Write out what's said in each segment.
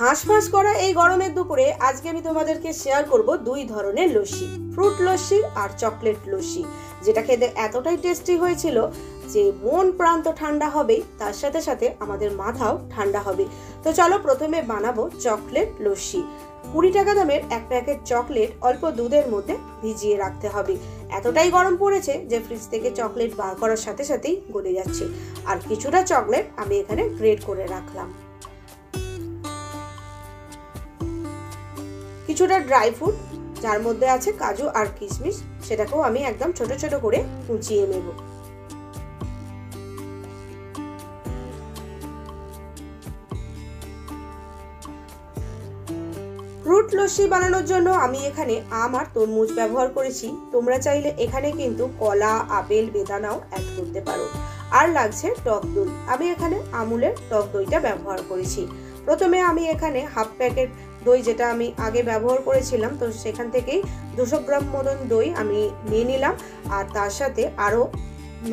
হাঁসফাঁস করা এই গরমের দুপুরে আজকে আমি তোমাদেরকে শেয়ার করব দুই ধরনের লস্যি, ফ্রুট লস্যি আর চকলেট লস্যি, যেটা খেতে এতটাই টেস্টি হয়েছিল যে মন প্রাণ তো ঠান্ডা হবেই, তার সাথে সাথে আমাদের মাথাও ঠান্ডা হবে। তো চলো প্রথমে বানাবো চকলেট লস্যি। 20 টাকা দামের এক প্যাকেট চকলেট অল্প দুধের মধ্যে ভিজিয়ে রাখতে হবে। এতটাই গরম পড়েছে যে ফ্রিজ থেকে চকলেট বার করার সাথে সাথেই গলে যাচ্ছে। আর কিছুটা চকলেট আমি এখানে গ্রেট করে রাখলাম। কিছুটা ড্রাই ফ্রুট যার মধ্যে আছে কাজু আর কিশমিশ, সেটাকেও আমি একদম ছোট ছোট করে কুচিয়ে নেব। ফ্রুট লস্যি বানানোর জন্য আমি এখানে আম আর তরমুজ ব্যবহার করেছি। তোমরা চাইলে এখানে কিন্তু কলা, আপেল, বেদানাও অ্যাড করতে পারো। আর লাগছে টক দই। আমি এখানে আমুলের টক দইটা ব্যবহার করেছি। প্রথমে আমি এখানে হাফ প্যাকেট দই, যেটা আমি আগে ব্যবহার করেছিলাম, তো সেখান থেকেই 200 গ্রাম মতন দই আমি নিয়ে নিলাম। আর তার সাথে আরও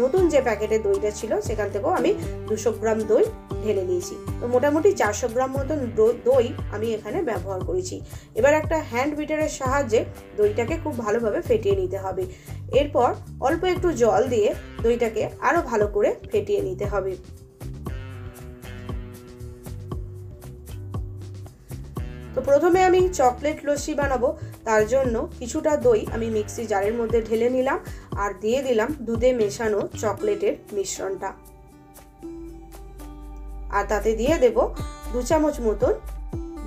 নতুন যে প্যাকেটের দইটা ছিল সেখান থেকেও আমি 200 গ্রাম দই ঢেলে নিয়েছি। তো মোটামুটি 400 গ্রাম মতন দই আমি এখানে ব্যবহার করেছি। এবার একটা হ্যান্ড বিটারের সাহায্যে দইটাকে খুব ভালোভাবে ফেটিয়ে নিতে হবে। এরপর অল্প একটু জল দিয়ে দইটাকে আরো ভালো করে ফেটিয়ে নিতে হবে। তো প্রথমে আমি চকলেট লস্যি বানাবো, তার জন্য কিছুটা দই আমি মিক্সি জারের মধ্যে ঢেলে নিলাম আর দিয়ে দিলাম দুধে মেশানো চকলেটের মিশ্রণটা। আর তাতে দিয়ে দেব 2 চামচ মতন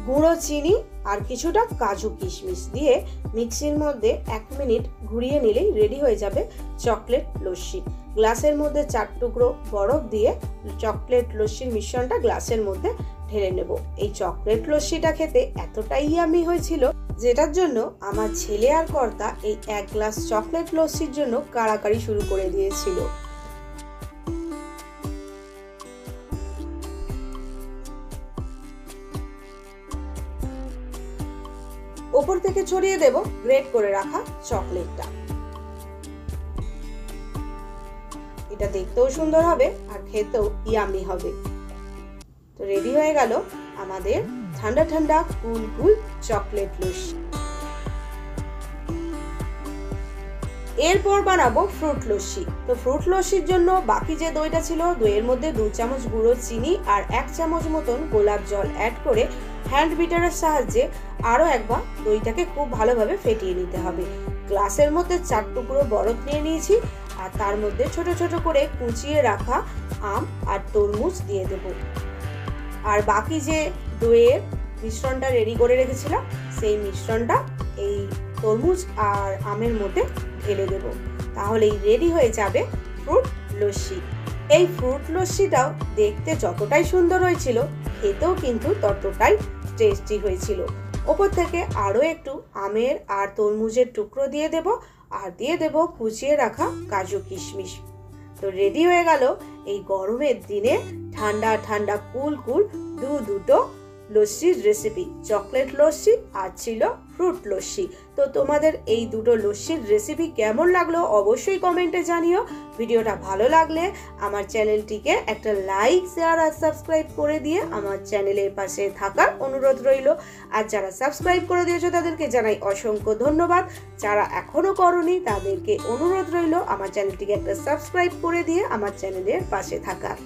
গুঁড়ো চিনি আর কিছুটা কাজু কিশমিশ দিয়ে মিক্সির মধ্যে 1 মিনিট ঘুরিয়ে নিলেই রেডি হয়ে যাবে চকলেট লস্যি। গ্লাসের মধ্যে 4 টুকরো বরফ দিয়ে চকলেট লস্যির মিশ্রণটা গ্লাসের মধ্যে ঢেলে নেব। এই চকলেট লস্যিটা খেতে এতটাই ইয়ামি হয়েছিল, যেটার জন্য আমার ছেলে আর কর্তা এই 1 গ্লাস চকলেট লস্যির জন্য কাড়াকাড়ি শুরু করে দিয়েছিল। ওপর থেকে ছড়িয়ে দেব গ্রেট করে রাখা চকলেটটা। এটা দেখতেও সুন্দর হবে আর খেতেও ইয়ামি হবে। তো রেডি হয়ে গেল আমাদের ঠান্ডা ঠান্ডা কুল কুল চকলেট লস্যি। এরপর বানাবো ফ্রুট লস্যি। তো ফ্রুট লস্যির জন্য বাকি যে দইটা ছিল, দইয়ের মধ্যে 2 চামচ গুঁড়ো চিনি আর 1 চামচ মতন গোলাপ জল অ্যাড করে হ্যান্ড বিটারের সাহায্যে আরো একবার দইটাকে খুব ভালোভাবে ফেটিয়ে নিতে হবে। গ্লাসের মধ্যে 4 টুকরো বরফ নিয়ে নিয়েছি আর তার মধ্যে ছোট ছোট করে কুচিয়ে রাখা আম আর তরমুজ দিয়ে দেব। আর বাকি যে দইয়ের মিশ্রণটা রেডি করে রেখেছিলাম, সেই মিশ্রণটা এই তরমুজ আর আমের মধ্যে ঢেলে দেব। তাহলেই রেডি হয়ে যাবে ফ্রুট লস্যি। এই ফ্রুট লস্যিটাও দেখতে যতটাই সুন্দর হয়েছিল, খেতেও কিন্তু ততটাই টেস্টি হয়েছিল। ওপর থেকে আরো একটু আমের আর তরমুজের টুকরো দিয়ে দেব আর দিয়ে দেব কুচিয়ে রাখা কাজু কিশমিশ। তো রেডি হয়ে গেল এই গরমের দিনে ঠান্ডা ঠান্ডা কুল কুল দুটো লস্যির রেসিপি, চকলেট লস্যি আর ছিল ফ্রুট লস্যি। তো তোমাদের এই দুটো লস্যির রেসিপি কেমন লাগলো অবশ্যই কমেন্টে জানিও। ভিডিওটা ভালো লাগলে আমার চ্যানেলটিকে একটা লাইক, শেয়ার আর সাবস্ক্রাইব করে দিয়ে আমার চ্যানেলের পাশে থাকার অনুরোধ রইল। আর যারা সাবস্ক্রাইব করে দিয়েছো তাদেরকে জানাই অসংখ্য ধন্যবাদ। যারা এখনো করনি তাদেরকে অনুরোধ রইল আমার চ্যানেলটিকে একটা সাবস্ক্রাইব করে দিয়ে আমার চ্যানেলের পাশে থাকার।